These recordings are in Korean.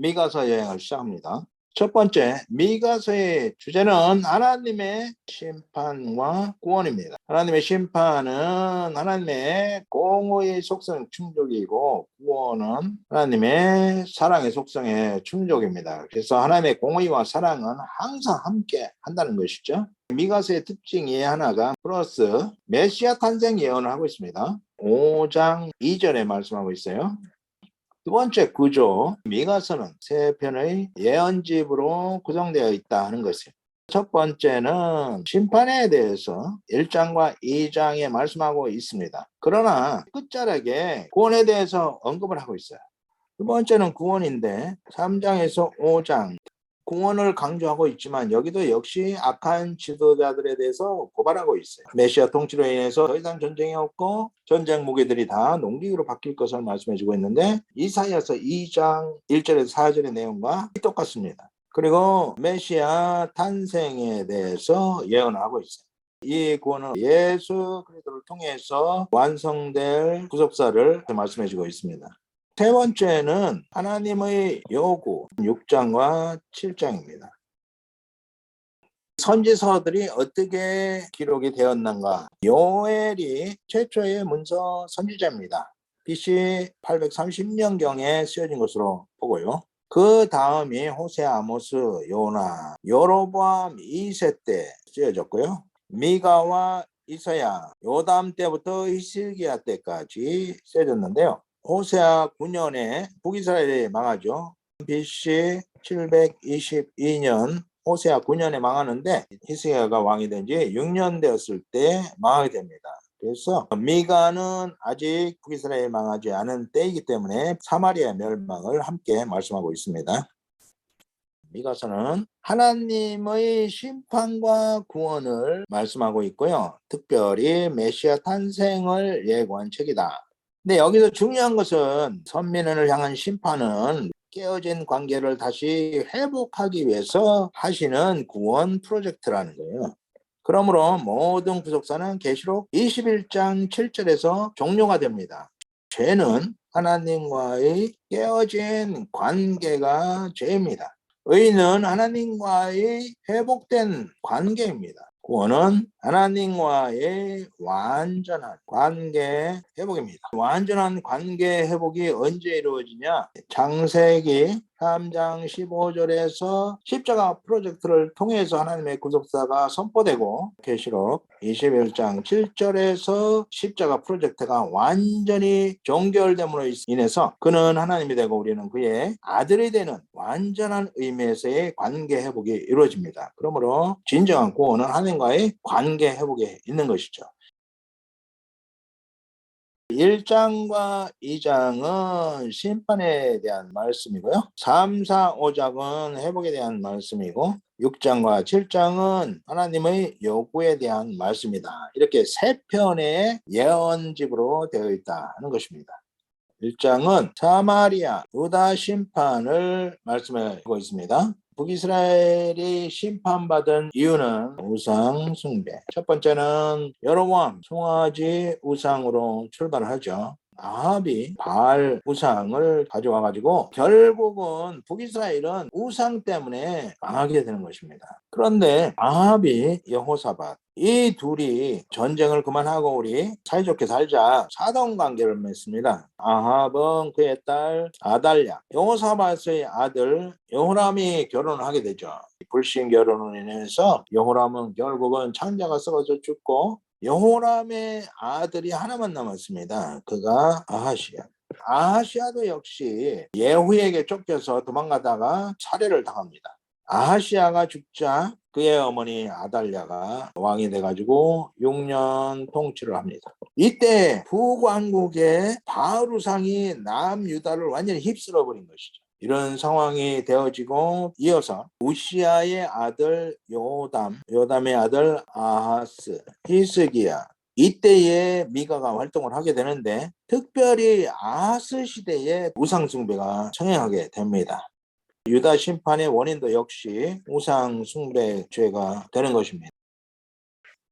미가서 여행을 시작합니다. 첫 번째, 미가서의 주제는 하나님의 심판과 구원입니다. 하나님의 심판은 하나님의 공의의 속성 충족이고, 구원은 하나님의 사랑의 속성의 충족입니다. 그래서 하나님의 공의와 사랑은 항상 함께 한다는 것이죠. 미가서의 특징이 하나가 플러스 메시아 탄생 예언을 하고 있습니다. 5장 2절에 말씀하고 있어요. 두 번째 구조, 미가서는 세 편의 예언집으로 구성되어 있다 하는 것이에요. 첫 번째는 심판에 대해서 1장과 2장에 말씀하고 있습니다. 그러나 끝자락에 구원에 대해서 언급을 하고 있어요. 두 번째는 구원인데 3장에서 5장 구원을 강조하고 있지만 여기도 역시 악한 지도자들에 대해서 고발하고 있어요. 메시아 통치로 인해서 더 이상 전쟁이 없고 전쟁 무기들이 다 농기구로 바뀔 것을 말씀해주고 있는데 이사야서 2장 1절에서 4절의 내용과 똑같습니다. 그리고 메시아 탄생에 대해서 예언하고 있어요. 이 구원은 예수 그리스도를 통해서 완성될 구속사를 말씀해주고 있습니다. 세 번째는 하나님의 요구 6장과 7장입니다. 선지서들이 어떻게 기록이 되었는가? 요엘이 최초의 문서 선지자입니다. BC 830년경에 쓰여진 것으로 보고요. 그 다음이 호세아, 아모스, 요나, 여로보암 2세 때 쓰여졌고요. 미가와 이사야, 요담 때부터 히스기야 때까지 쓰여졌는데요. 호세아 9년에 북이스라엘이 망하죠. BC 722년 호세아 9년에 망하는데 히스기야가 왕이 된 지 6년 되었을 때 망하게 됩니다. 그래서 미가는 아직 북이스라엘이 망하지 않은 때이기 때문에 사마리아 멸망을 함께 말씀하고 있습니다. 미가서는 하나님의 심판과 구원을 말씀하고 있고요. 특별히 메시아 탄생을 예고한 책이다. 근데 여기서 중요한 것은 선민을 향한 심판은 깨어진 관계를 다시 회복하기 위해서 하시는 구원 프로젝트라는 거예요. 그러므로 모든 구속사는 계시록 21장 7절에서 종료가 됩니다. 죄는 하나님과의 깨어진 관계가 죄입니다. 의는 하나님과의 회복된 관계입니다. 구원은 하나님과의 완전한 관계 회복입니다. 완전한 관계 회복이 언제 이루어지냐? 창세기 3장 15절에서 십자가 프로젝트를 통해서 하나님의 구속사가 선포되고 계시록 21장 7절에서 십자가 프로젝트가 완전히 종결됨으로 인해서 그는 하나님이 되고 우리는 그의 아들이 되는 완전한 의미에서의 관계 회복이 이루어집니다. 그러므로 진정한 구원은 하나님과의 관계 회복에 있는 것이죠. 1장과 2장은 심판에 대한 말씀이고요. 3, 4, 5장은 회복에 대한 말씀이고 6장과 7장은 하나님의 요구에 대한 말씀이다. 이렇게 세 편의 예언집으로 되어 있다는 것입니다. 1장은 사마리아 유다 심판을 말씀하고 있습니다. 북이스라엘이 심판받은 이유는 우상 숭배. 첫 번째는 여로보암 송아지 우상으로 출발하죠. 아합이 바알 우상을 가져와가지고 결국은 북이스라엘은 우상 때문에 망하게 되는 것입니다. 그런데 아합이 여호사밧 이 둘이 전쟁을 그만하고 우리 사이좋게 살자 사돈관계를 맺습니다. 아합은 그의 딸 아달랴, 여호사밧의 아들 여호람이 결혼을 하게 되죠. 불신 결혼으로 인해서 여호람은 결국은 창자가 썩어져 죽고 여호람의 아들이 하나만 남았습니다. 그가 아하시아. 아하시아도 역시 예후에게 쫓겨서 도망가다가 살해를 당합니다. 아하시아가 죽자 그의 어머니 아달랴가 왕이 돼가지고 6년 통치를 합니다. 이때 북왕국의 바알 우상이 남유다를 완전히 휩쓸어 버린 것이죠. 이런 상황이 되어지고 이어서 우시아의 아들 요담의 아들 아하스, 히스기야 이때에 미가가 활동을 하게 되는데 특별히 아하스 시대에 우상숭배가 성행하게 됩니다. 유다 심판의 원인도 역시 우상숭배 죄가 되는 것입니다.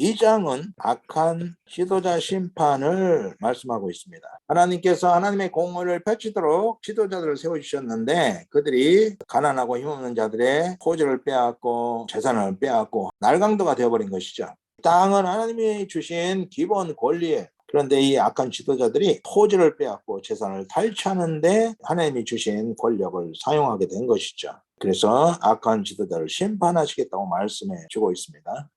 이 장은 악한 지도자 심판을 말씀하고 있습니다. 하나님께서 하나님의 공의를 펼치도록 지도자들을 세워주셨는데 그들이 가난하고 힘없는 자들의 토지를 빼앗고 재산을 빼앗고 날강도가 되어버린 것이죠. 땅은 하나님이 주신 기본 권리예요. 그런데 이 악한 지도자들이 토지를 빼앗고 재산을 탈취하는데 하나님이 주신 권력을 사용하게 된 것이죠. 그래서 악한 지도자를 심판하시겠다고 말씀해 주고 있습니다.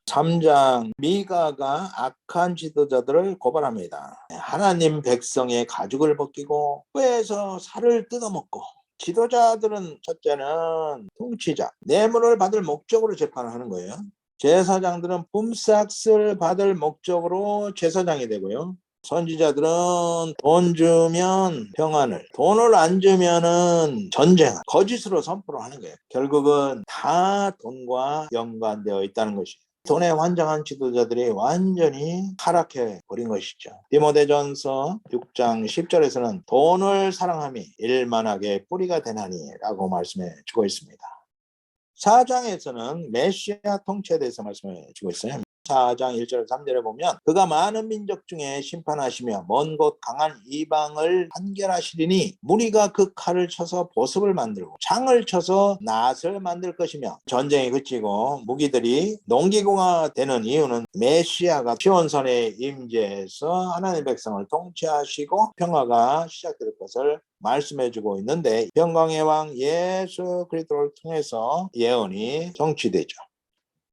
3장 미가가 악한 지도자들을 고발합니다. 하나님 백성의 가죽을 벗기고 뼈에서 살을 뜯어먹고 지도자들은 첫째는 통치자, 뇌물을 받을 목적으로 재판을 하는 거예요. 제사장들은 품삯을 받을 목적으로 제사장이 되고요. 선지자들은 돈 주면 평안을, 돈을 안 주면은 전쟁, 거짓으로 선포를 하는 거예요. 결국은 다 돈과 연관되어 있다는 것이에요. 돈에 환장한 지도자들이 완전히 타락해 버린 것이죠. 디모데전서 6장 10절에서는 돈을 사랑함이 일만하게 뿌리가 되나니 라고 말씀해 주고 있습니다. 4장에서는 메시아 통치에 대해서 말씀해 주고 있어요. 4장 1절 3절에 보면 그가 많은 민족 중에 심판하시며 먼 곳 강한 이방을 판결하시리니 무리가 그 칼을 쳐서 보습을 만들고 창을 쳐서 낫을 만들 것이며 전쟁이 그치고 무기들이 농기구가 되는 이유는 메시아가 시온산에 임재해서 하나님의 백성을 통치하시고 평화가 시작될 것을 말씀해주고 있는데 평강의 왕 예수 그리스도를 통해서 예언이 성취되죠.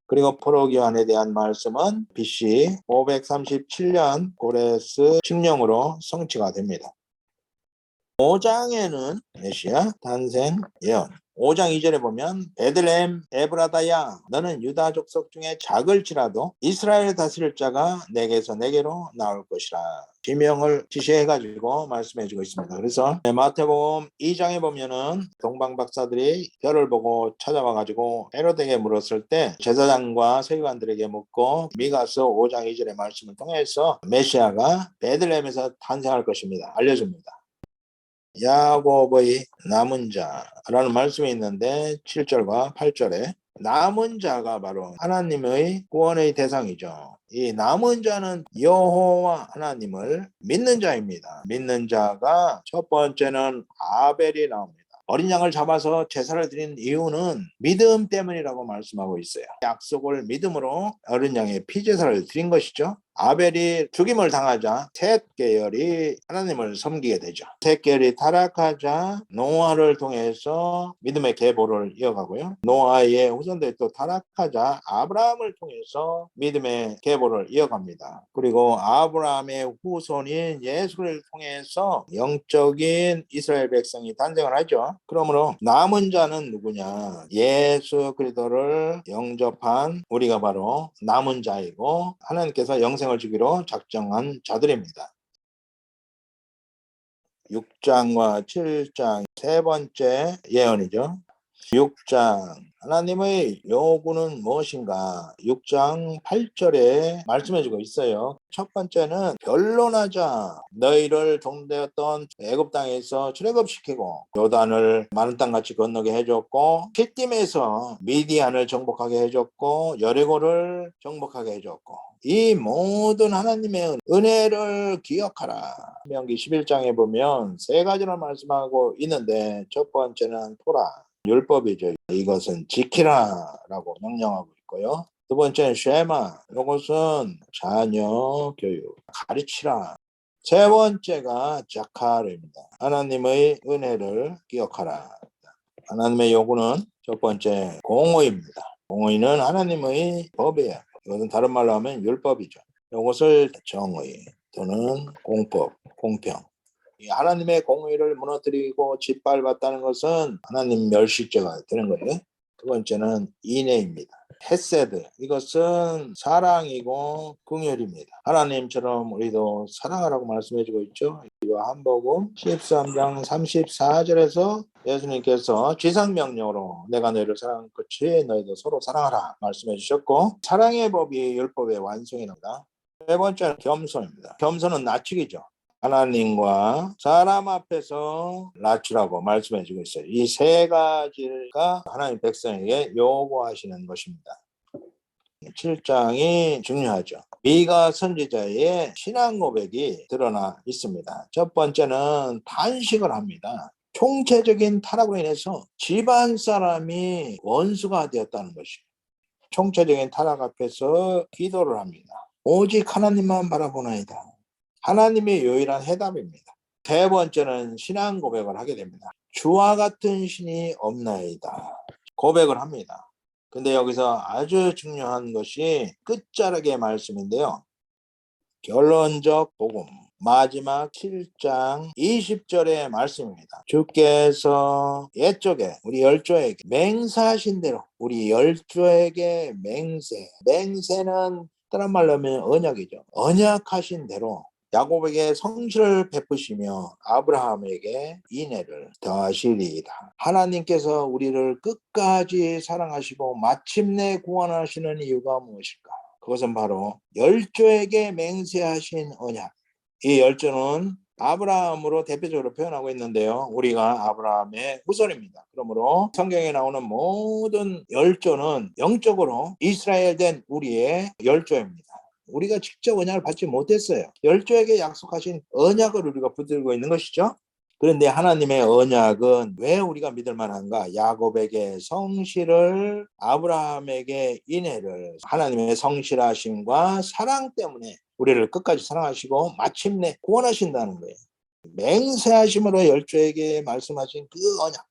그리고 포로기환에 대한 말씀은 BC 537년 고레스 칙령으로 성취가 됩니다. 5장에는 메시아 탄생 예언, 5장 2절에 보면 베들레헴 에브라다야 너는 유다 족속 중에 작을지라도 이스라엘 다스릴 자가 내게서 내게로 나올 것이라 지명을 지시해가지고 말씀해주고 있습니다. 그래서 마태복음 2장에 보면은 동방 박사들이 별을 보고 찾아와가지고 헤롯에게 물었을 때 제사장과 세관들에게 묻고 미가서 5장 2절의 말씀을 통해서 메시아가 베들레헴에서 탄생할 것입니다. 알려줍니다. 야곱의 남은 자라는 말씀이 있는데 7절과 8절에 남은 자가 바로 하나님의 구원의 대상이죠. 이 남은 자는 여호와 하나님을 믿는 자입니다. 믿는 자가 첫 번째는 아벨이 나옵니다. 어린 양을 잡아서 제사를 드린 이유는 믿음 때문이라고 말씀하고 있어요. 약속을 믿음으로 어린 양의 피제사를 드린 것이죠. 아벨이 죽임을 당하자 셋 계열이 하나님을 섬기게 되죠. 셋 계열이 타락하자 노아를 통해서 믿음의 계보를 이어가고요. 노아의 후손들이 또 타락하자 아브라함을 통해서 믿음의 계보를 이어갑니다. 그리고 아브라함의 후손인 예수를 통해서 영적인 이스라엘 백성이 탄생을 하죠. 그러므로 남은 자는 누구냐? 예수 그리스도를 영접한 우리가 바로 남은 자이고 하나님께서 영생을 주기로 작정한 자들입니다. 6장과 7장 세 번째 예언이죠. 6장 하나님의 요구는 무엇인가? 6장 8절에 말씀해주고 있어요. 첫 번째는 변론하자. 너희를 동대했던 애굽 땅에서 출애굽시키고 요단을 마른 땅같이 건너게 해줬고 kittim에서 미디안을 정복하게 해줬고 여리고를 정복하게 해줬고 이 모든 하나님의 은혜를 기억하라. 신명기 11장에 보면 세 가지를 말씀하고 있는데 첫 번째는 토라. 율법이죠. 이것은 지키라라고 명령하고 있고요. 두 번째는 쉐마. 이것은 자녀 교육, 가르치라. 세 번째가 자카르입니다. 하나님의 은혜를 기억하라. 하나님의 요구는 첫 번째 공의입니다. 공의는 하나님의 법이에요. 이것은 다른 말로 하면 율법이죠. 이것을 정의 또는 공법, 공평. 하나님의 공의를 무너뜨리고 짓밟았다는 것은 하나님 멸시죄가 되는 거예요. 두 번째는 인애입니다. 헤세드, 이것은 사랑이고 긍휼입니다. 하나님처럼 우리도 사랑하라고 말씀해주고 있죠. 요한복음 13장 34절에서 예수님께서 지상명령으로 내가 너희를 사랑한 끝이 너희도 서로 사랑하라 말씀해 주셨고 사랑의 법이 율법의 완성이랍니다. 세 번째는 겸손입니다. 겸손은 낮추기죠. 하나님과 사람 앞에서 낮추라고 말씀해 주고 있어요. 이 세 가지가 하나님 백성에게 요구하시는 것입니다. 7장이 중요하죠. 미가 선지자의 신앙 고백이 드러나 있습니다. 첫 번째는 단식을 합니다. 총체적인 타락으로 인해서 집안 사람이 원수가 되었다는 것이죠. 총체적인 타락 앞에서 기도를 합니다. 오직 하나님만 바라보나이다. 하나님의 유일한 해답입니다. 세 번째는 신앙 고백을 하게 됩니다. 주와 같은 신이 없나이다. 고백을 합니다. 근데 여기서 아주 중요한 것이 끝자락의 말씀인데요. 결론적 복음. 마지막 7장 20절의 말씀입니다. 주께서 옛적에 우리 열조에게 맹세하신 대로 우리 열조에게 맹세는 다른 말로 하면 언약이죠. 언약하신 대로 야곱에게 성실을 베푸시며 아브라함에게 인애를 더하시리이다. 하나님께서 우리를 끝까지 사랑하시고 마침내 구원하시는 이유가 무엇일까? 그것은 바로 열조에게 맹세하신 언약. 이 열조는 아브라함으로 대표적으로 표현하고 있는데요. 우리가 아브라함의 후손입니다. 그러므로 성경에 나오는 모든 열조는 영적으로 이스라엘 된 우리의 열조입니다. 우리가 직접 언약을 받지 못했어요. 열조에게 약속하신 언약을 우리가 붙들고 있는 것이죠. 그런데 하나님의 언약은 왜 우리가 믿을 만한가? 야곱에게 성실을, 아브라함에게 인애를, 하나님의 성실하심과 사랑 때문에 우리를 끝까지 사랑하시고 마침내 구원하신다는 거예요. 맹세하심으로 열조에게 말씀하신 그 언약.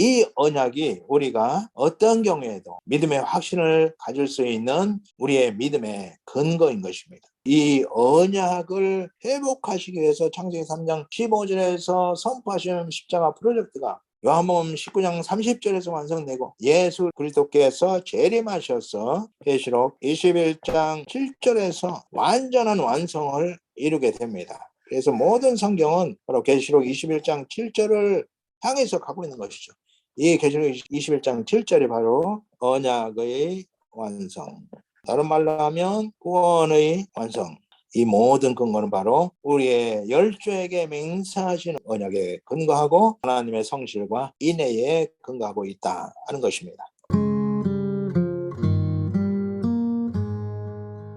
이 언약이 우리가 어떤 경우에도 믿음의 확신을 가질 수 있는 우리의 믿음의 근거인 것입니다. 이 언약을 회복하시기 위해서 창세기 3장 15절에서 선포하신 십자가 프로젝트가 요한복음 19장 30절에서 완성되고 예수 그리스도께서 재림하셔서 계시록 21장 7절에서 완전한 완성을 이루게 됩니다. 그래서 모든 성경은 바로 계시록 21장 7절을 향해서 가고 있는 것이죠. 이 계시록 21장 7절이 바로 언약의 완성, 다른 말로 하면 구원의 완성. 이 모든 근거는 바로 우리의 열조에게 맹세하신 언약에 근거하고 하나님의 성실과 인애에 근거하고 있다 하는 것입니다.